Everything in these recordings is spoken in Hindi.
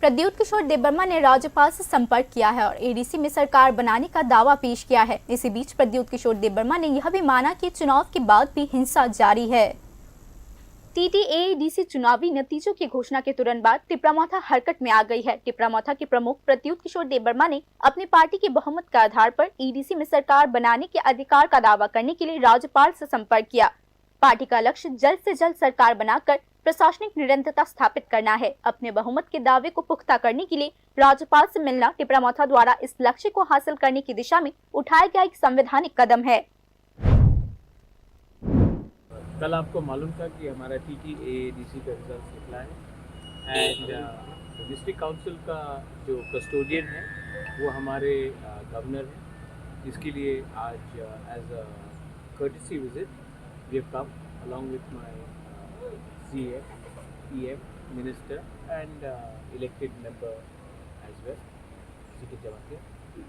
प्रद्युत किशोर देबबर्मा ने राज्यपाल से संपर्क किया है और एडीसी में सरकार बनाने का दावा पेश किया है। इसी बीच प्रद्युत किशोर देबबर्मा ने यह भी माना कि चुनाव के बाद भी हिंसा जारी है। टीटीएडीसी चुनावी नतीजों की घोषणा के तुरंत बाद टिपरामौथा हरकत में आ गई है। टिपरामौथा के प्रमुख प्रद्युत किशोर देबबर्मा ने अपनी पार्टी के बहुमत के आधार पर एडीसी में सरकार बनाने के अधिकार का दावा करने के लिए राज्यपाल से संपर्क किया। पार्टी का लक्ष्य जल्द से जल्द सरकार बनाकर प्रशासनिक निरंतरता स्थापित करना है। अपने बहुमत के दावे को पुख्ता करने के लिए राज्यपाल से मिलना टिपरामौथा द्वारा इस लक्ष्य को हासिल करने की दिशा में उठाया गया एक संवैधानिक कदम है। कल आपको मालूम था कि हमारा टीटीएडीसी का रिजल्ट निकला है एंड डिस्ट्रिक्ट काउंसिल का जो कस्टोडियन है वो हमारे गवर्नर हैं। इसके लिए आज as a courtesy visit we have come along with my CF, EF, Minister and elected member as well, Siti Jawahir.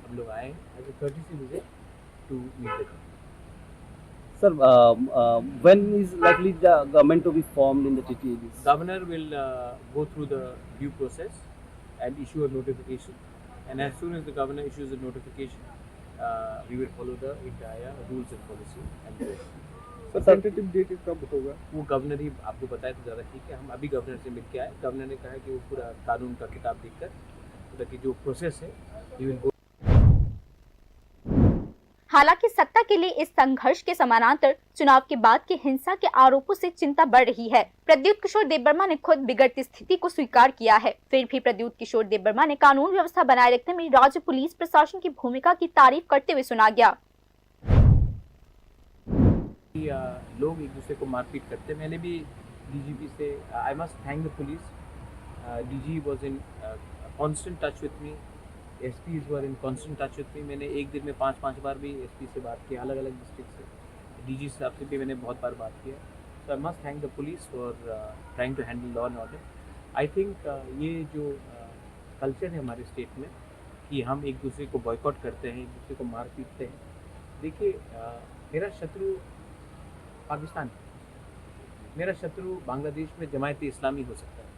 हम लोग आए as a courtesy visit to meet the government. Sir, when is likely the government to be formed in the TTADC? Governor will go through the due process and issue a notification, and as soon as the governor issues a notification, we will follow the entire rules and policy and tentative date कब होगा? वो गवर्नर ही आपको बताए तो ज़्यादा ठीक है। हम अभी गवर्नर से मिल के आए। गवर्नर ने कहा कि वो पूरा कानून का किताब देखकर ताकि जो प्रोसेस है ही विल गो। हालांकि सत्ता के लिए इस संघर्ष के समानांतर चुनाव के बाद की हिंसा के आरोपों से चिंता बढ़ रही है। प्रद्युत किशोर देबबर्मा ने खुद बिगड़ती स्थिति को स्वीकार किया है। फिर भी प्रद्युत किशोर देबबर्मा ने कानून व्यवस्था बनाए रखने में राज्य पुलिस प्रशासन की भूमिका की तारीफ करते हुए सुना गया। लोग एक दूसरे को मारपीट करते। मैंने भी डीजीपी से आई must thank the police. DG was in constant touch with me, SPs were in constant touch with me. मैंने एक दिन में 5 बार भी एसपी से बात की, अलग अलग डिस्ट्रिक्ट से। डीजी साहब से भी मैंने बहुत बार बात किया। So I must thank the police for trying to handle law and order. I think ये जो कल्चर है हमारे स्टेट में कि हम एक दूसरे को बॉयकॉट करते हैं, एक दूसरे को मार पीटते हैं। देखिए, मेरा शत्रु पाकिस्तान, मेरा शत्रु बांग्लादेश में जमायत इस्लामी हो सकता है,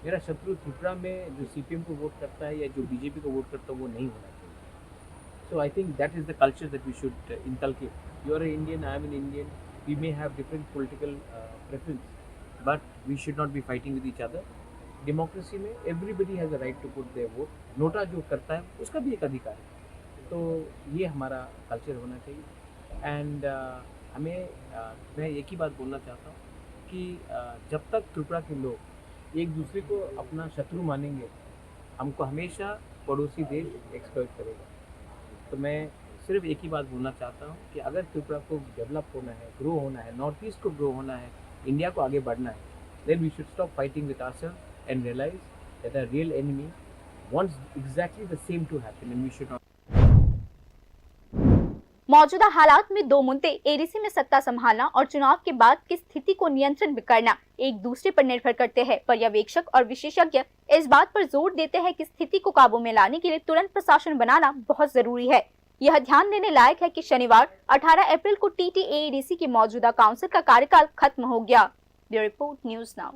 मेरा शत्रु त्रिपुरा में जो सीपीएम को वोट करता है या जो बीजेपी को वोट करता है वो नहीं होना चाहिए। So I think that is the culture that we should inculcate. You are Indian, I am an Indian, we may have different political preference but we should not be fighting with each other. Democracy में everybody has a right to put their vote. NOTA जो करता है उसका भी एक अधिकार है। तो ये हमारा कल्चर होना चाहिए एंड हमें मैं एक ही बात बोलना चाहता हूँ कि जब तक त्रिपुरा के लोग एक दूसरे को अपना शत्रु मानेंगे, हमको हमेशा पड़ोसी देश एक्सप्लॉइट करेगा। तो मैं सिर्फ एक ही बात बोलना चाहता हूँ कि अगर त्रिपुरा को डेवलप होना है, ग्रो होना है, नॉर्थ ईस्ट को ग्रो होना है, इंडिया को आगे बढ़ना है, then we should stop fighting with ourselves and realise that the real enemy wants exactly the same to happen and we should not. मौजूदा हालात में दो मुद्दे एडीसी में सत्ता संभालना और चुनाव के बाद की स्थिति को नियंत्रण में करना एक दूसरे पर निर्भर करते हैं। पर्यवेक्षक और विशेषज्ञ इस बात पर जोर देते हैं कि स्थिति को काबू में लाने के लिए तुरंत प्रशासन बनाना बहुत जरूरी है। यह ध्यान देने लायक है कि शनिवार 18 अप्रैल को टीटीएडीसी की मौजूदा काउंसिल का कार्यकाल खत्म हो गया। Bureau report, news now.